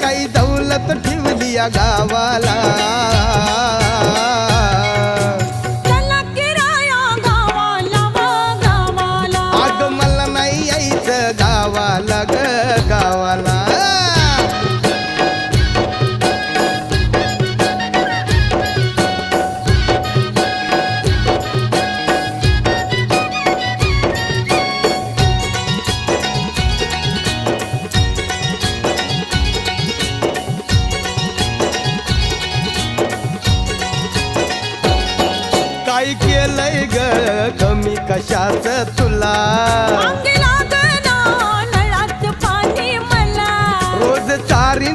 काही दौलत ठेवली या गावाला. चला किराया गावाला व गावाला. अग मला नाही यायचं गावाला ग गावाला. काय केलंय ग कमी कशाच तुला. अंगी लागली